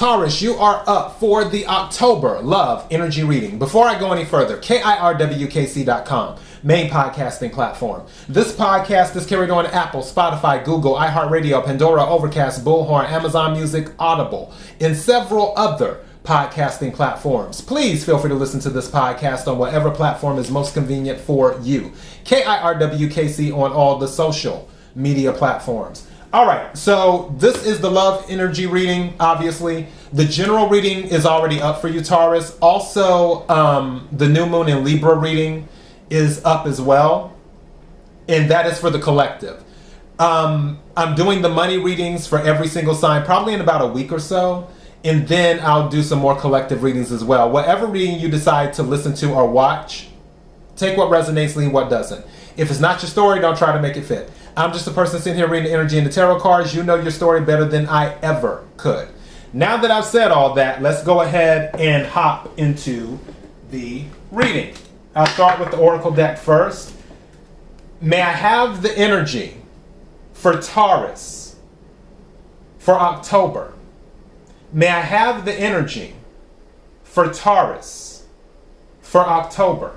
Taurus, you are up for the October Love Energy Reading. Before I go any further, KIRWKC.com, main podcasting platform. This podcast is carried on Apple, Spotify, Google, iHeartRadio, Pandora, Overcast, Bullhorn, Amazon Music, Audible, and several other podcasting platforms. Please feel free to listen to this podcast on whatever platform is most convenient for you. KIRWKC on all the social media platforms. All right, so this is the love energy reading, obviously. The general reading is already up for you, Taurus. Also, the new moon in Libra reading is up as well, and that is for the collective. I'm doing the money readings for every single sign, probably in about a week or so, and then I'll do some more collective readings as well. Whatever reading you decide to listen to or watch, take what resonates, leave what doesn't. If it's not your story, don't try to make it fit. I'm just a person sitting here reading the energy and the tarot cards. You know your story better than I ever could. Now that I've said all that, let's go ahead and hop into the reading. I'll start with the Oracle deck first. May I have the energy for Taurus for October? May I have the energy for Taurus for October?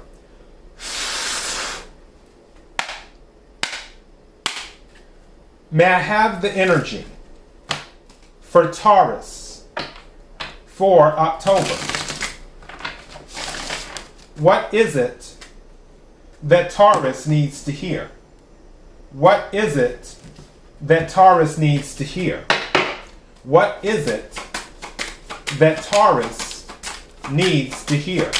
May I have the energy for Taurus for October? What is it that Taurus needs to hear? What is it that Taurus needs to hear? What is it that Taurus needs to hear?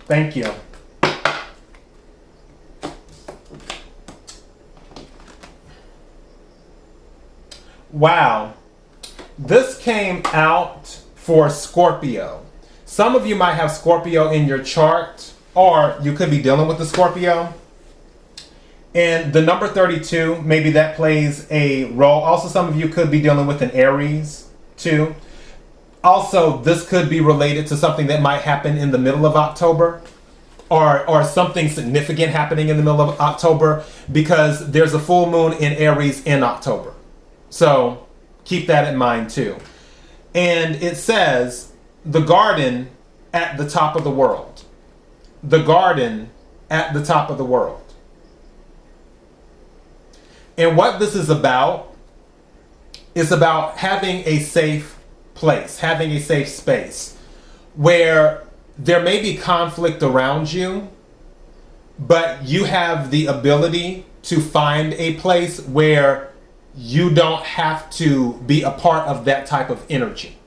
Thank you. Wow. This came out for Scorpio. Some of you might have Scorpio in your chart, or you could be dealing with the Scorpio. And the number 32, maybe that plays a role. Also, some of you could be dealing with an Aries too. Also, this could be related to something that might happen in the middle of October, or something significant happening in the middle of October, because there's a full moon in Aries in October. So keep that in mind too. And it says, the garden at the top of the world. The garden at the top of the world. And what this is about having a safe place, having a safe space where there may be conflict around you, but you have the ability to find a place where you don't have to be a part of that type of energy,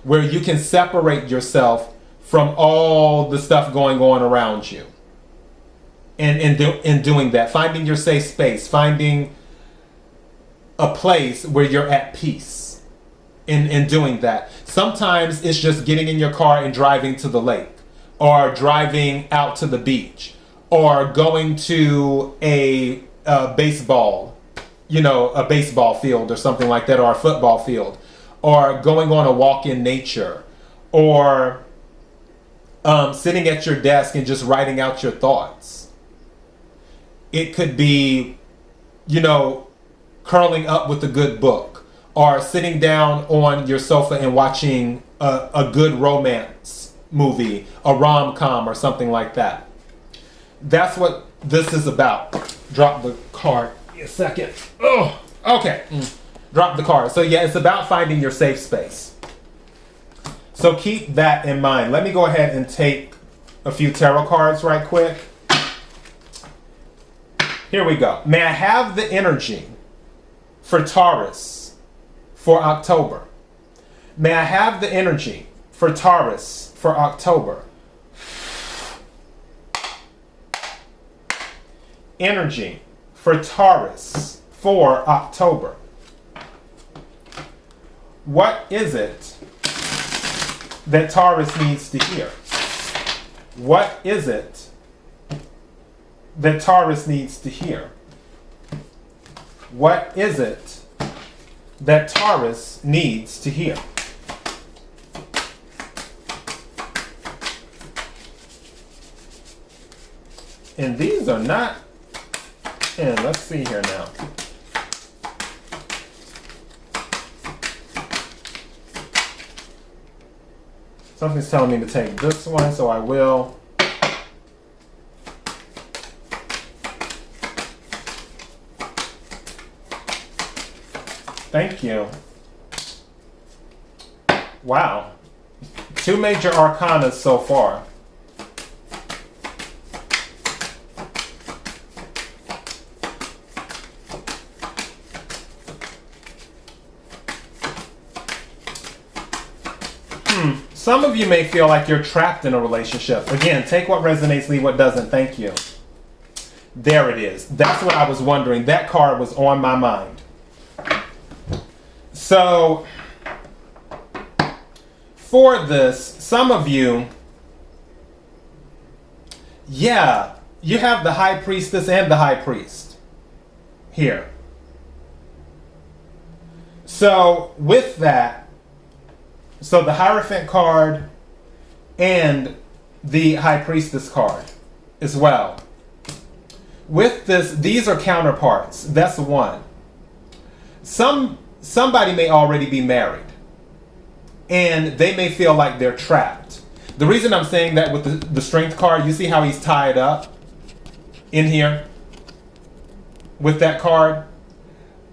where you can separate yourself from all the stuff going on around you. And in doing that, finding your safe space, finding a place where you're at peace. In doing that. Sometimes it's just getting in your car and driving to the lake, or driving out to the beach, or going to a baseball field or something like that, or a football field, or going on a walk in nature, or sitting at your desk and just writing out your thoughts. It could be, curling up with a good book, or sitting down on your sofa and watching a good romance movie, a rom-com or something like that. That's what this is about. Drop the card in a second. Oh, okay. Drop the card. So yeah, it's about finding your safe space. So keep that in mind. Let me go ahead and take a few tarot cards right quick. Here we go. May I have the energy for Taurus for October? May I have the energy for Taurus for October? Energy for Taurus for October. What is it that Taurus needs to hear? What is it that Taurus needs to hear? What is it that Taurus needs to hear? And these are not, and let's see here now. Something's telling me to take this one, so I will. Thank you. Wow. 2 major arcana so far. Some of you may feel like you're trapped in a relationship. Again, take what resonates, leave what doesn't. Thank you. There it is. That's what I was wondering. That card was on my mind. So, for this, some of you, yeah, you have the High Priestess and the High Priest here. So, with that, so the Hierophant card and the High Priestess card as well. With this, these are counterparts. That's one. Somebody may already be married and they may feel like they're trapped. The reason I'm saying that with the Strength card, you see how he's tied up in here with that card?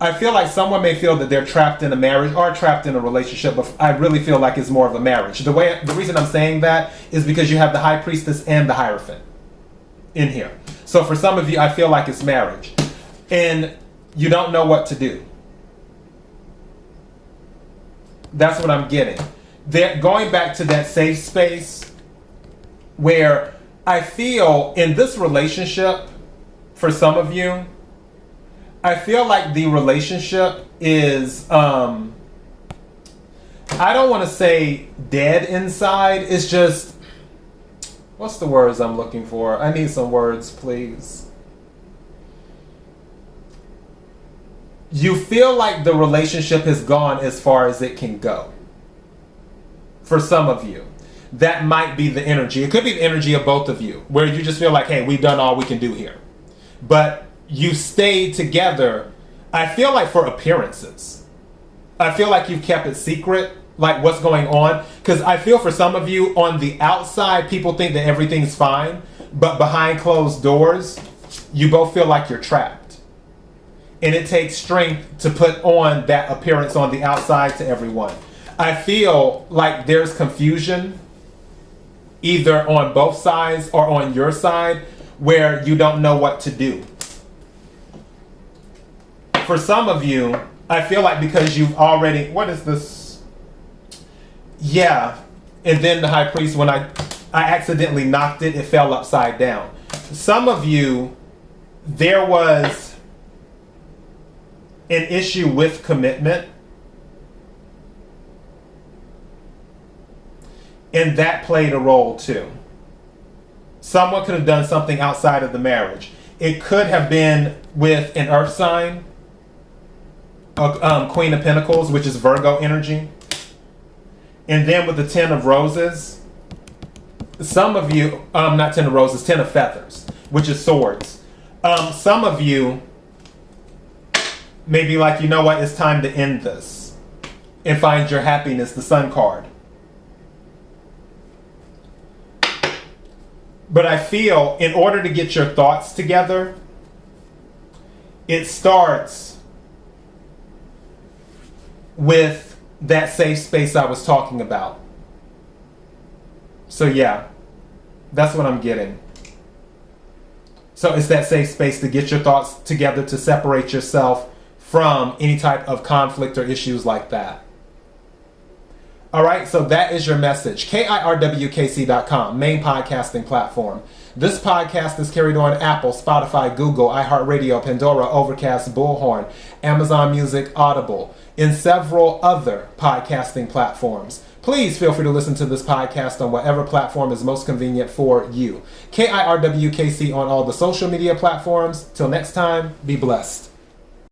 I feel like someone may feel that they're trapped in a marriage or trapped in a relationship, but I really feel like it's more of a marriage. The reason I'm saying that is because you have the High Priestess and the Hierophant in here. So for some of you, I feel like it's marriage. And you don't know what to do. That's what I'm getting. Going back to that safe space where I feel in this relationship, for some of you, I feel like the relationship is, I don't want to say dead inside. It's just, what's the words I'm looking for? I need some words, please. You feel like the relationship has gone as far as it can go. For some of you, that might be the energy. It could be the energy of both of you, where you just feel like, hey, we've done all we can do here. But you stayed together, I feel like for appearances. I feel like you've kept it secret, like what's going on. Because I feel for some of you, on the outside, people think that everything's fine. But behind closed doors, you both feel like you're trapped. And it takes strength to put on that appearance on the outside to everyone. I feel like there's confusion, either on both sides or on your side, where you don't know what to do. For some of you, I feel like because you've already, what is this? Yeah. And then the High Priest, when I accidentally knocked it, it fell upside down. Some of you, there was an issue with commitment. And that played a role too. Someone could have done something outside of the marriage. It could have been with an earth sign, Queen of Pentacles, which is Virgo energy. And then with the 10 of Roses, some of you, not 10 of Roses, 10 of Feathers, which is swords. Some of you may be like, you know what, it's time to end this and find your happiness, the Sun card. But I feel in order to get your thoughts together, it starts with that safe space I was talking about. So yeah, that's what I'm getting. So it's that safe space to get your thoughts together, to separate yourself from any type of conflict or issues like that. All right, so that is your message. KIRWKC.com, main podcasting platform. This podcast is carried on Apple, Spotify, Google, iHeartRadio, Pandora, Overcast, Bullhorn, Amazon Music, Audible, and several other podcasting platforms. Please feel free to listen to this podcast on whatever platform is most convenient for you. KIRWKC on all the social media platforms. Till next time, be blessed.